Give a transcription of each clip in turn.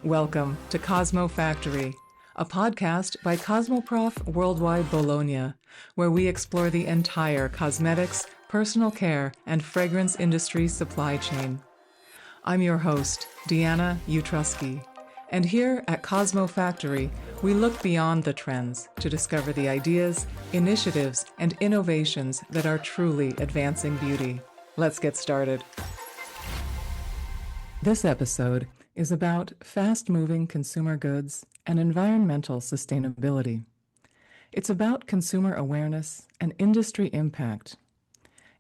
Welcome to CosmoFactory, a podcast by Cosmoprof Worldwide Bologna, where we explore the entire cosmetics, personal care, and fragrance industry supply chain. I'm your host, Deanna Utrusky, and here at CosmoFactory, we look beyond the trends to discover the ideas, initiatives, and innovations that are truly advancing beauty. Let's get started. This episode is about fast-moving consumer goods and environmental sustainability. It's about consumer awareness and industry impact.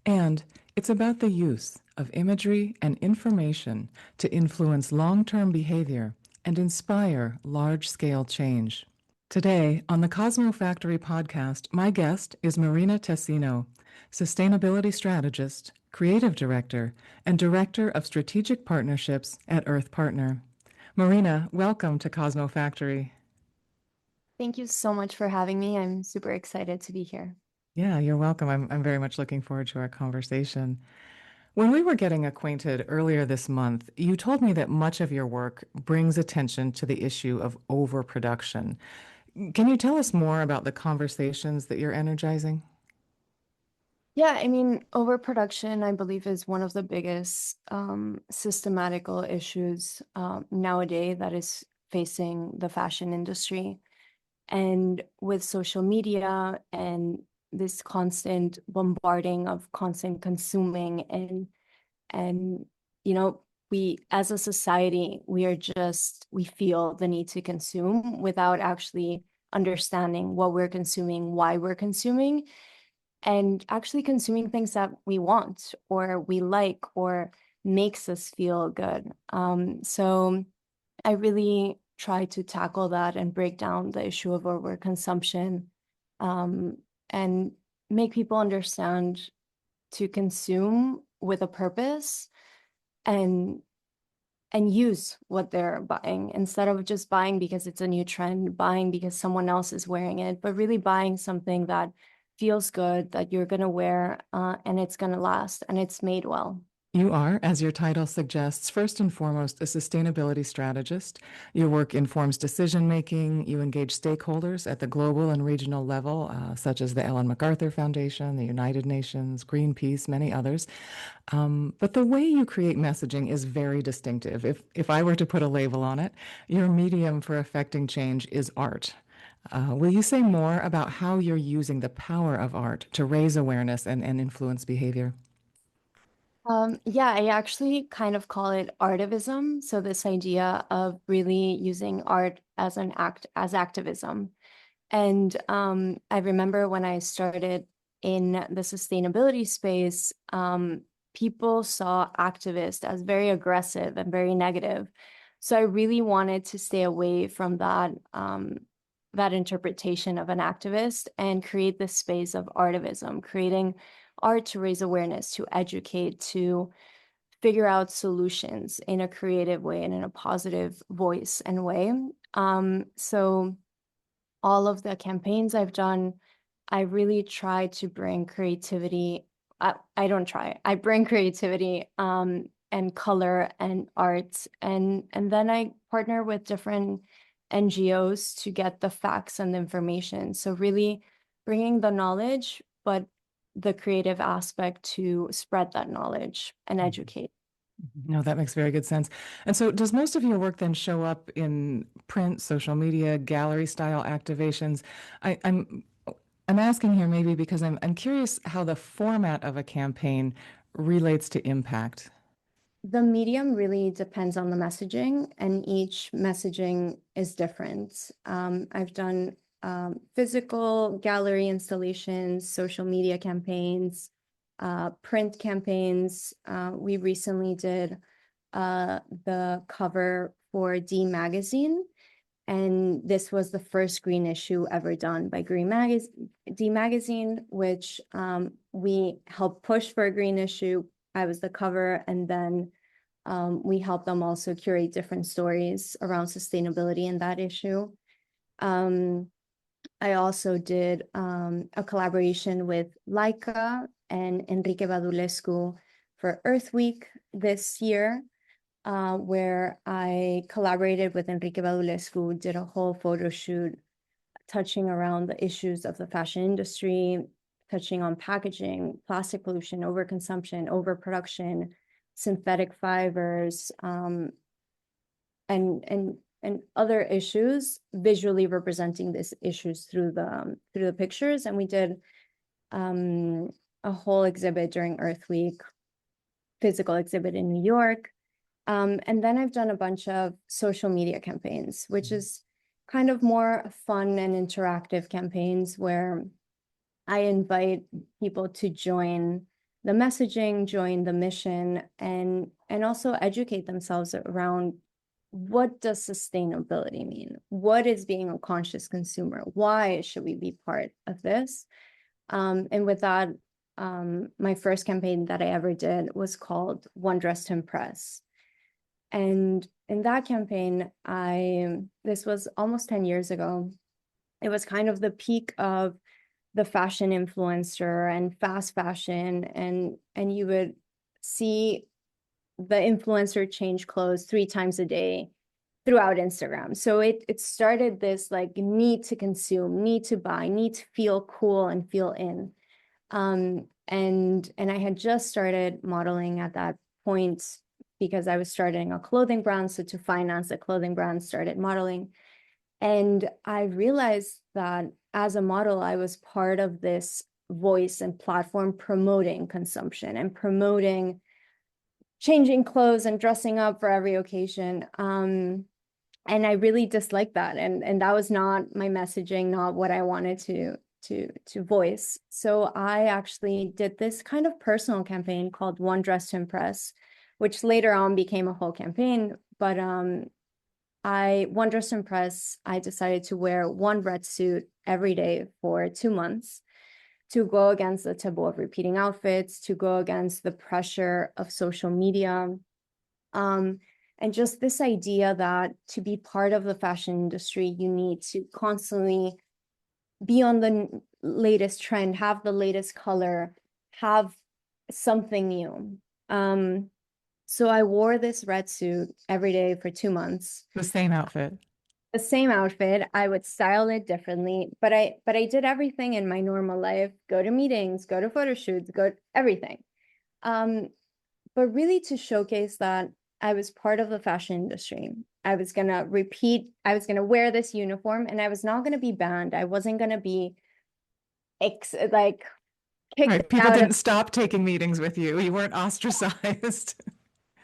And it's about the use of imagery and information to influence long-term behavior and inspire large-scale change. Today, on the CosmoFactory podcast, my guest is Marina Testino, Sustainability Strategist, Creative Director, and Director of Strategic Partnerships at Earth Partner. Marina, welcome to CosmoFactory. Thank you so much for having me. I'm super excited to be here. Yeah, you're welcome. I'm very much looking forward to our conversation. When we were getting acquainted earlier this month, you told me that much of your work brings attention to the issue of overproduction. Can you tell us more about the conversations that you're energizing? Yeah, I mean, overproduction, I believe, is one of the biggest systematical issues nowadays that is facing the fashion industry. And with social media and this constant bombarding of constant consuming and we as a society, we feel the need to consume without actually understanding what we're consuming, why we're consuming, and actually consuming things that we want or we like or makes us feel good. So I really try to tackle that and break down the issue of overconsumption, and make people understand to consume with a purpose and use what they're buying instead of just buying because it's a new trend, buying because someone else is wearing it, but really buying something that feels good, that you're going to wear, and it's going to last, and it's made well. You are, as your title suggests, first and foremost a sustainability strategist. Your work informs decision making. You engage stakeholders at the global and regional level, such as the Ellen MacArthur Foundation, the United Nations, Greenpeace, many others. But the way you create messaging is very distinctive. If I were to put a label on it, your medium for affecting change is art. Will you say more about how you're using the power of art to raise awareness and influence behavior? Yeah, I actually kind of call it artivism. So this idea of really using art as as activism. And I remember when I started in the sustainability space, people saw activists as very aggressive and very negative. So I really wanted to stay away from that interpretation of an activist and create this space of artivism, creating art to raise awareness, to educate, to figure out solutions in a creative way and in a positive voice and way. So all of the campaigns I've done, I really try to bring creativity. I don't try. I bring creativity and color and art, and then I partner with different NGOs to get the facts and the information. So really bringing the knowledge, but the creative aspect to spread that knowledge and educate. No, that makes very good sense. And so, does most of your work then show up in print, social media, gallery style activations? I'm asking here maybe because I'm curious how the format of a campaign relates to impact. The medium really depends on the messaging, and each messaging is different. I've done physical gallery installations, social media campaigns, print campaigns. We recently did the cover for D Magazine, and this was the first green issue ever done by D Magazine, which we helped push for a green issue. I was the cover, and then we helped them also curate different stories around sustainability in that issue. I also did a collaboration with Laika and Enrique Badulescu for Earth Week this year. where I collaborated with Enrique Badulescu, did a whole photo shoot touching around the issues of the fashion industry, touching on packaging, plastic pollution, overconsumption, overproduction, synthetic fibers, and other issues, visually representing these issues through the pictures. And we did a whole exhibit during Earth Week, physical exhibit in New York. And then I've done a bunch of social media campaigns, which is kind of more fun and interactive campaigns where I invite people to join the messaging, join the mission, and also educate themselves around what does sustainability mean? What is being a conscious consumer? Why should we be part of this? And with that, my first campaign that I ever did was called One Dress to Impress. And in that campaign, this was almost 10 years ago. It was kind of the peak of the fashion influencer and fast fashion, and you would see the influencer change clothes 3 times a day throughout Instagram. So it started this like need to consume, need to buy, need to feel cool and feel in. And I had just started modeling at that point because I was starting a clothing brand. So to finance a clothing brand, started modeling. And I realized that as a model, I was part of this voice and platform promoting consumption and promoting changing clothes and dressing up for every occasion. And I really disliked that. And that was not my messaging, not what I wanted to voice. So I actually did this kind of personal campaign called One Dress to Impress, which later on became a whole campaign. But One Dress to Impress, I decided to wear one red suit every day for 2 months to go against the taboo of repeating outfits, to go against the pressure of social media. And just this idea that to be part of the fashion industry, you need to constantly be on the latest trend, have the latest color, have something new. So I wore this red suit every day for 2 months. The same outfit. The same outfit. I would style it differently, but I did everything in my normal life, go to meetings, go to photo shoots, go everything. But really to showcase that I was part of the fashion industry. I was going to wear this uniform and I was not going to be banned. I wasn't going to be like kicked Right. People out of, didn't stop taking meetings with you. You weren't ostracized.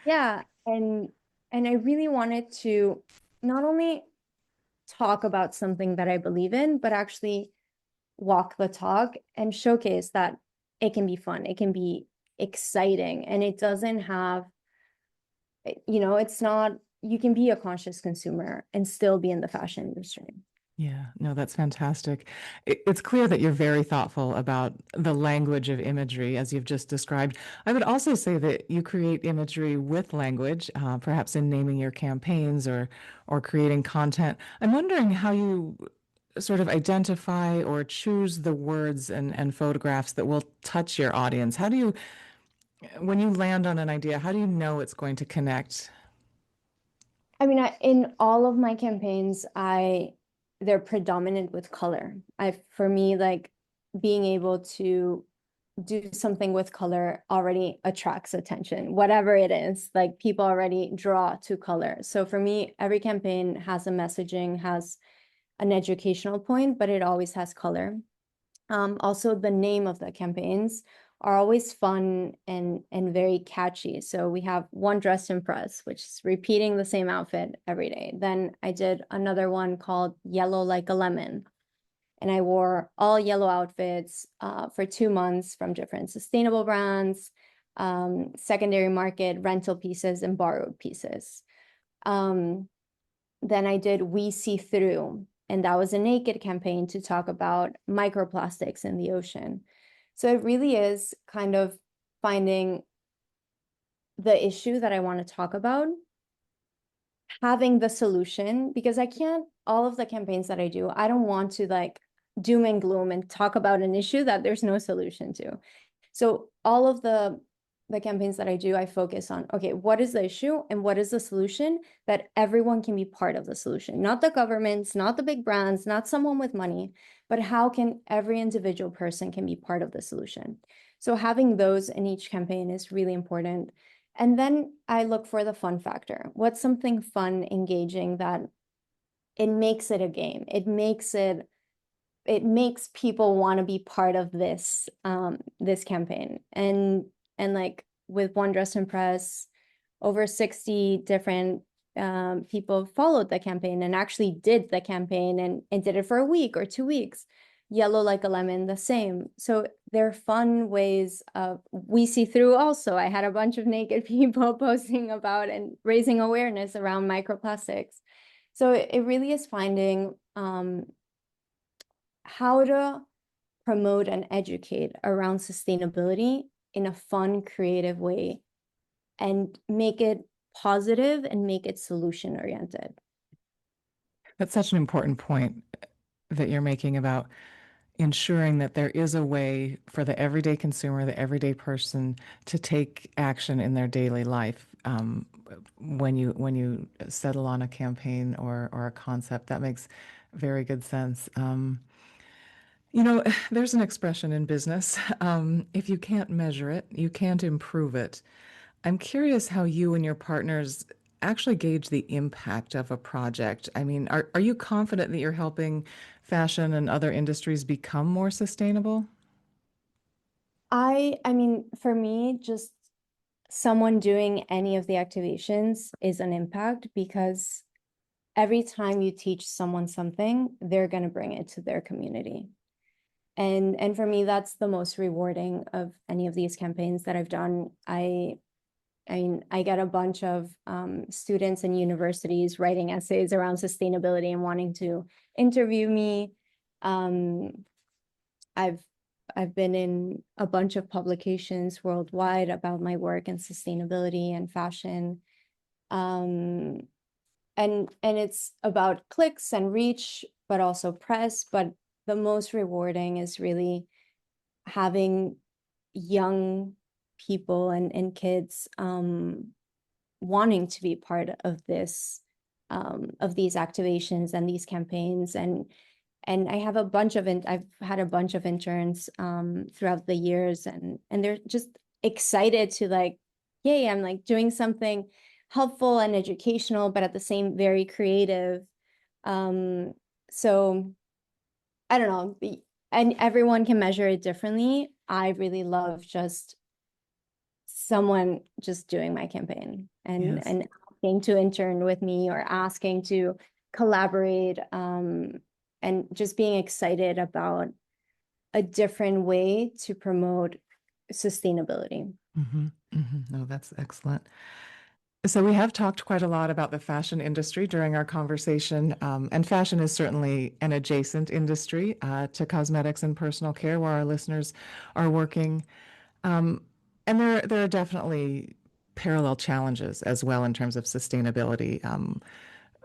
yeah. And I really wanted to not only talk about something that I believe in, but actually walk the talk and showcase that it can be fun, it can be exciting, and it doesn't have, it's not, you can be a conscious consumer and still be in the fashion industry. Yeah, no, that's fantastic. It's clear that you're very thoughtful about the language of imagery, as you've just described. I would also say that you create imagery with language, perhaps in naming your campaigns or creating content. I'm wondering how you sort of identify or choose the words and photographs that will touch your audience. How do you, when you land on an idea, how do you know it's going to connect? I mean, in all of my campaigns, they're predominant with color. For me, like being able to do something with color already attracts attention, whatever it is, like people already draw to color. So for me, every campaign has a messaging, has an educational point, but it always has color. Also, the name of the campaigns are always fun and very catchy. So we have One Dress to Impress, which is repeating the same outfit every day. Then I did another one called Yellow Like a Lemon. And I wore all yellow outfits for 2 months from different sustainable brands, secondary market, rental pieces, and borrowed pieces. Then I did We See Through, and that was a naked campaign to talk about microplastics in the ocean. So it really is kind of finding the issue that I want to talk about, having the solution, because all of the campaigns that I do, I don't want to like doom and gloom and talk about an issue that there's no solution to. So all of the the campaigns that I do, I focus on, okay, what is the issue and what is the solution that everyone can be part of the solution? Not the governments, not the big brands, not someone with money, but how can every individual person can be part of the solution? So having those in each campaign is really important. And then I look for the fun factor. What's something fun, engaging that it makes it a game? It makes people want to be part of this campaign. And like with One Dress Impress, over 60 different people followed the campaign and actually did the campaign and did it for a week or 2 weeks. Yellow Like a Lemon, the same. So they're fun ways of, we see through also. I had a bunch of naked people posting about and raising awareness around microplastics. So it really is finding how to promote and educate around sustainability in a fun, creative way and make it positive and make it solution oriented. That's such an important point that you're making about ensuring that there is a way for the everyday consumer, the everyday person to take action in their daily life. When you settle on a campaign or a concept, that makes very good sense. There's an expression in business, if you can't measure it, you can't improve it. I'm curious how you and your partners actually gauge the impact of a project. I mean, are you confident that you're helping fashion and other industries become more sustainable? I mean, for me, just someone doing any of the activations is an impact because every time you teach someone something, they're going to bring it to their community. And for me, that's the most rewarding of any of these campaigns that I've done. I mean, I get a bunch of students in universities writing essays around sustainability and wanting to interview me. Um, I've I've been in a bunch of publications worldwide about my work in sustainability and fashion. Um, and it's about clicks and reach, but also press. But the most rewarding is really having young people and kids wanting to be part of this of these activations and these campaigns. And I've had a bunch of interns throughout the years, and they're just excited to like, yay, I'm like doing something helpful and educational, but at the same very creative. um so I don't know, and everyone can measure it differently. I really love just someone just doing my campaign Yes. and asking to intern with me or asking to collaborate, and just being excited about a different way to promote sustainability. No, that's excellent. So we have talked quite a lot about the fashion industry during our conversation, and fashion is certainly an adjacent industry to cosmetics and personal care, where our listeners are working. Um, and there are definitely parallel challenges as well in terms of sustainability.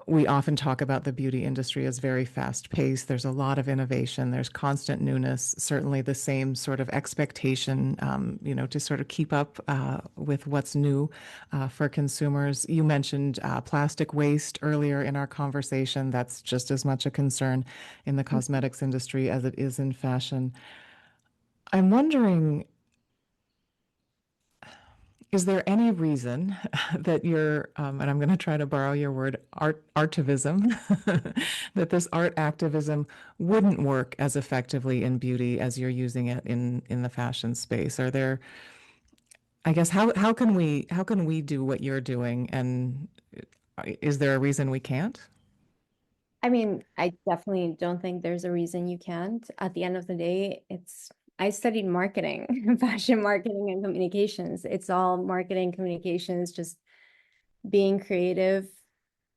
We often talk about the beauty industry as very fast paced. There's a lot of innovation. There's constant newness. Certainly, the same sort of expectation, to sort of keep up with what's new for consumers. You mentioned plastic waste earlier in our conversation. That's just as much a concern in the cosmetics industry as it is in fashion. I'm wondering, is there any reason that and I'm going to try to borrow your word, artivism, that this art activism wouldn't work as effectively in beauty as you're using it in the fashion space? Are there, I guess, how can we do what you're doing, and is there a reason we can't? I mean, I definitely don't think there's a reason you can't. At the end of the day, I studied marketing, fashion marketing and communications. It's all marketing, communications, just being creative,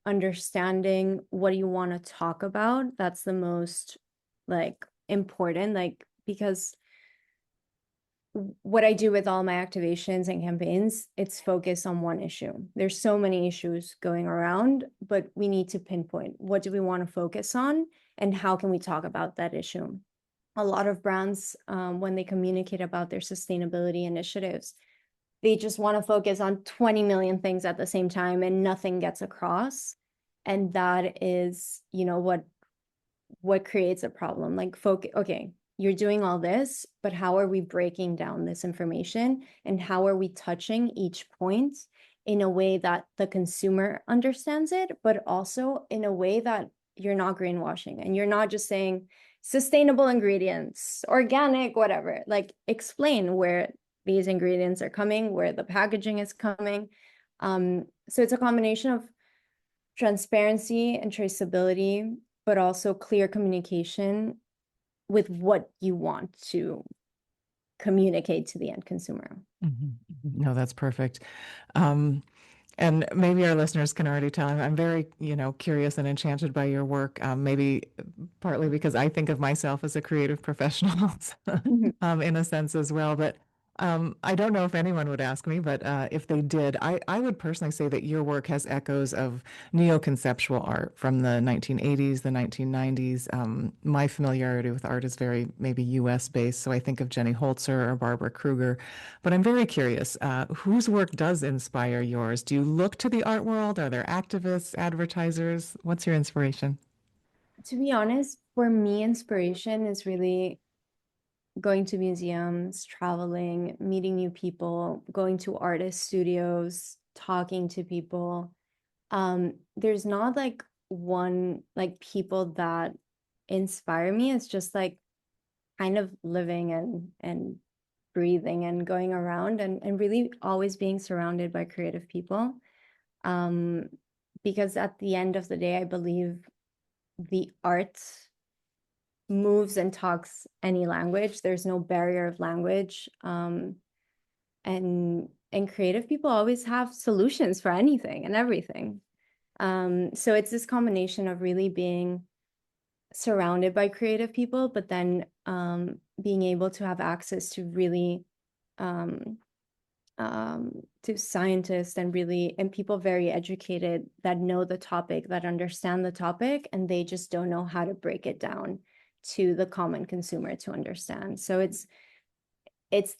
understanding what do you want to talk about. That's the most like important, like, because what I do with all my activations and campaigns, it's focused on one issue. There's so many issues going around, but we need to pinpoint what do we want to focus on and how can we talk about that issue. A lot of brands, when they communicate about their sustainability initiatives, they just want to focus on 20 million things at the same time and nothing gets across. And that is, what creates a problem. Like, focus, okay, you're doing all this, but how are we breaking down this information and how are we touching each point in a way that the consumer understands it, but also in a way that you're not greenwashing and you're not just saying sustainable ingredients, organic, whatever. Like, explain where these ingredients are coming, where the packaging is coming. So it's a combination of transparency and traceability, but also clear communication with what you want to communicate to the end consumer. No, that's perfect. Um, and maybe our listeners can already tell I'm very, curious and enchanted by your work. Maybe partly because I think of myself as a creative professional, in a sense as well. But I don't know if anyone would ask me, but if they did, I would personally say that your work has echoes of neo-conceptual art from the 1980s, the 1990s. My familiarity with art is very maybe US based, so I think of Jenny Holzer or Barbara Kruger. But I'm very curious, whose work does inspire yours? Do you look to the art world? Are there activists, advertisers? What's your inspiration? To be honest, for me, inspiration is really going to museums, traveling, meeting new people, going to artist studios, talking to people. There's not like one, like, people that inspire me. It's just like kind of living and breathing and going around and really always being surrounded by creative people. Because at the end of the day, I believe the art moves and talks any language. There's no barrier of language. And creative people always have solutions for anything and everything. So it's this combination of really being surrounded by creative people, but then being able to have access to really to scientists and people very educated that know the topic, that understand the topic, and they just don't know how to break it down to the common consumer to understand. So it's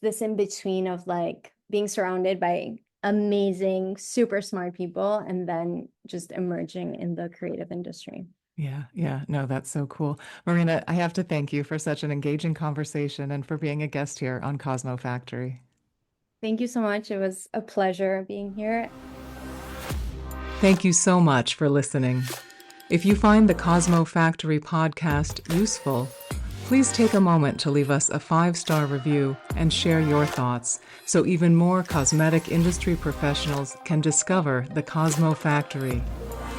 this in between of like being surrounded by amazing, super smart people and then just emerging in the creative industry. Yeah, yeah. No, that's so cool. Marina, I have to thank you for such an engaging conversation and for being a guest here on Cosmo Factory. Thank you so much. It was a pleasure being here. Thank you so much for listening. If you find the Cosmo Factory podcast useful, please take a moment to leave us a 5-star review and share your thoughts so even more cosmetic industry professionals can discover the Cosmo Factory.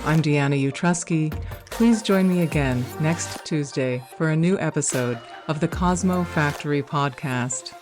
I'm Deanna Utrusky. Please join me again next Tuesday for a new episode of the Cosmo Factory podcast.